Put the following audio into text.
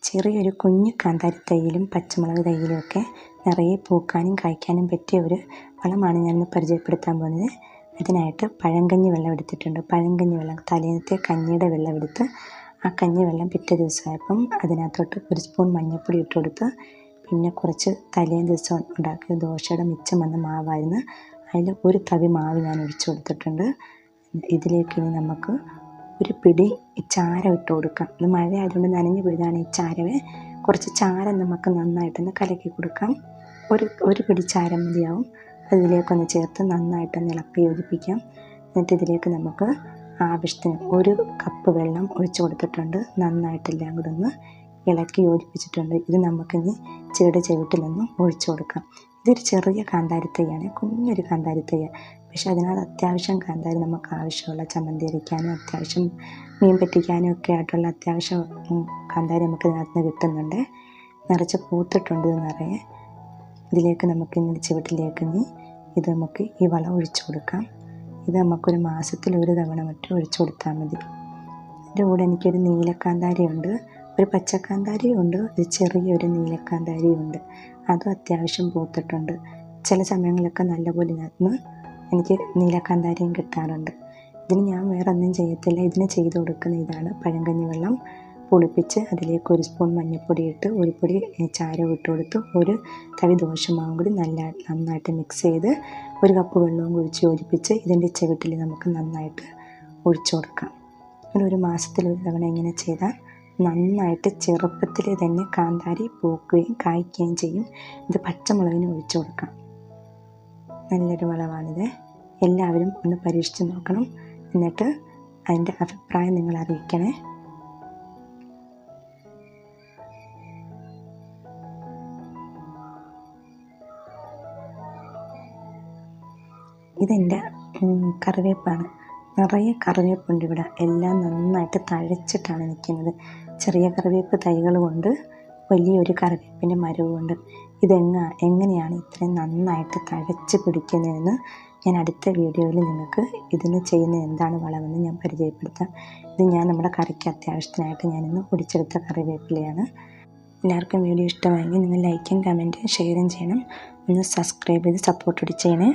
ചെറിയൊരു കുഞ്ഞു കാന്താരി തൈയിലും പച്ചമുളക് തൈയിലും ഒക്കെ നിറയെ പൂക്കാനും കായ്ക്കാനും പറ്റിയ ഒരു വളമാണ് ഞാനിന്ന് പരിചയപ്പെടുത്താൻ പോകുന്നത്. അതിനായിട്ട് പഴങ്കഞ്ഞി വെള്ളം എടുത്തിട്ടുണ്ട്. പഴങ്കഞ്ഞി വെള്ളം, തലേന്നത്തെ കഞ്ഞിയുടെ വെള്ളം എടുത്ത് ആ കഞ്ഞി വെള്ളം പിറ്റേ ദിവസമായപ്പം അതിനകത്തോട്ട് 1 സ്പൂൺ മഞ്ഞൾപ്പൊടി ഇട്ട് കൊടുത്ത്, പിന്നെ കുറച്ച് തലേന്ന് ദിവസം ഉണ്ടാക്കിയ ദോശയുടെ മിച്ചം വന്ന മാവായിരുന്നു, അതിൽ ഒരു തവി മാവ് ഞാൻ ഒഴിച്ചു കൊടുത്തിട്ടുണ്ട്. ഇതിലേക്ക് ഇനി നമുക്ക് ഒരു പിടി ചാരം ഇട്ട് കൊടുക്കാം. ഇത് മഴ ആയതുകൊണ്ട് നനഞ്ഞു പോയതാണ് ഈ ചാരമേ. കുറച്ച് ചാരം നമുക്ക് നന്നായിട്ടൊന്ന് കലക്കി കൊടുക്കാം. ഒരു പിടി ചാരം മതിയാവും. അതിലേക്കൊന്ന് ചേർത്ത് നന്നായിട്ടൊന്ന് ഇളക്കി യോജിപ്പിക്കാം. എന്നിട്ട് ഇതിലേക്ക് നമുക്ക് ആവശ്യത്തിന് 1 കപ്പ് വെള്ളം ഒഴിച്ചു കൊടുത്തിട്ടുണ്ട്. നന്നായിട്ടെല്ലാം കൂടെ ഒന്ന് ഇളക്കി യോജിപ്പിച്ചിട്ടുണ്ട്. ഇത് നമുക്കിനി ചുവട്ടിലൊന്ന് ഒഴിച്ചു കൊടുക്കാം. ഇതൊരു ചെറിയ കാന്താരി തൈയാണ്, കുഞ്ഞൊരു കാന്താരി തൈയാണ്. പക്ഷെ അതിനകത്ത് അത്യാവശ്യം കാന്താരി നമുക്ക് ആവശ്യമുള്ള ചമ്മന്തി അരയ്ക്കാനും അത്യാവശ്യം മീൻ പറ്റിക്കാനും ഒക്കെ ആയിട്ടുള്ള അത്യാവശ്യം കാന്താരി നമുക്ക് ഇതിനകത്ത് നിന്ന് കിട്ടുന്നുണ്ട്. നിറച്ച് പൂത്തിട്ടുണ്ട് ഇത് നിറയെ. ഇതിലേക്ക് നമുക്ക് ഇനി ചുവട്ടിലേക്ക് ഇത് നമുക്ക് ഈ വളം ഒഴിച്ചു കൊടുക്കാം. ഇത് നമുക്കൊരു മാസത്തിൽ 1 തവണ മറ്റും ഒഴിച്ചു കൊടുത്താൽ മതി. ഇതിൻ്റെ കൂടെ എനിക്കൊരു നീലക്കാന്താരിയുണ്ട്, ഒരു പച്ചക്കാന്താരിയും ഉണ്ട്, ഒരു ചെറിയൊരു നീലക്കാന്താരിയും ഉണ്ട്. അതും അത്യാവശ്യം പൂത്തിട്ടുണ്ട്. ചില സമയങ്ങളിലൊക്കെ നല്ലപോലെ ഇതിനകത്ത് എനിക്ക് നീലക്കാന്താരിയും കിട്ടാറുണ്ട്. ഇതിന് ഞാൻ വേറെ ഒന്നും ചെയ്യത്തില്ല. ഇതിന് ചെയ്ത് കൊടുക്കുന്ന ഇതാണ്: പഴങ്കഞ്ഞി വെള്ളം പുളിപ്പിച്ച് അതിലേക്ക് 1 സ്പൂൺ മഞ്ഞൾപ്പൊടി ഇട്ട് 1 പൊടി ചാരം ഇട്ട് കൊടുത്ത് 1 തവി ദോശമാവും കൂടി നന്നായിട്ട് മിക്സ് ചെയ്ത് 1 കപ്പ് വെള്ളവും ഒഴിച്ച് യോജിപ്പിച്ച് ഇതിൻ്റെ ചുവട്ടിൽ നമുക്ക് നന്നായിട്ട് ഒഴിച്ചു കൊടുക്കാം. ഒരു മാസത്തിൽ 1 തവണ ഇങ്ങനെ ചെയ്താൽ നന്നായിട്ട് ചെറുപ്പത്തിൽ തന്നെ കാന്താരി പൂക്കുകയും കായ്ക്കുകയും ചെയ്യും. ഇത് പച്ചമുളകിന് ഒഴിച്ചു കൊടുക്കാം. നല്ലൊരു വളമാണിത്. എല്ലാവരും ഒന്ന് പരീക്ഷിച്ച് നോക്കണം. എന്നിട്ട് അതിൻ്റെ അഭിപ്രായം നിങ്ങൾ അറിയിക്കണേ. ഇതെൻ്റെ കറിവേപ്പാണ്. നിറയെ കറിവേപ്പുണ്ട് ഇവിടെ. എല്ലാം നന്നായിട്ട് തഴച്ചിട്ടാണ് നിൽക്കുന്നത്. ചെറിയ കറിവേപ്പ് തൈകളുമുണ്ട്, വലിയൊരു കറിവേപ്പിൻ്റെ മരവുമുണ്ട്. എങ്ങനെയാണ് ഇത്രയും നന്നായിട്ട് തഴച്ച് പിടിക്കുന്നതെന്ന് ഞാൻ അടുത്ത വീഡിയോയിൽ നിങ്ങൾക്ക് ഇതിന് ചെയ്യുന്ന എന്താണ് വളമെന്ന് ഞാൻ പരിചയപ്പെടുത്താം. ഇത് ഞാൻ നമ്മുടെ കറിക്ക് അത്യാവശ്യത്തിനായിട്ട് ഞാനിന്ന് പൊടിച്ചെടുത്ത കറിവേപ്പിലയാണ്. എല്ലാവർക്കും വീഡിയോ ഇഷ്ടമായെങ്കിൽ നിങ്ങൾ ലൈക്കും കമൻറ്റും ഷെയറും ചെയ്യണം. ഒന്ന് സബ്സ്ക്രൈബ് ചെയ്ത് സപ്പോർട്ട് ചെയ്യണേ.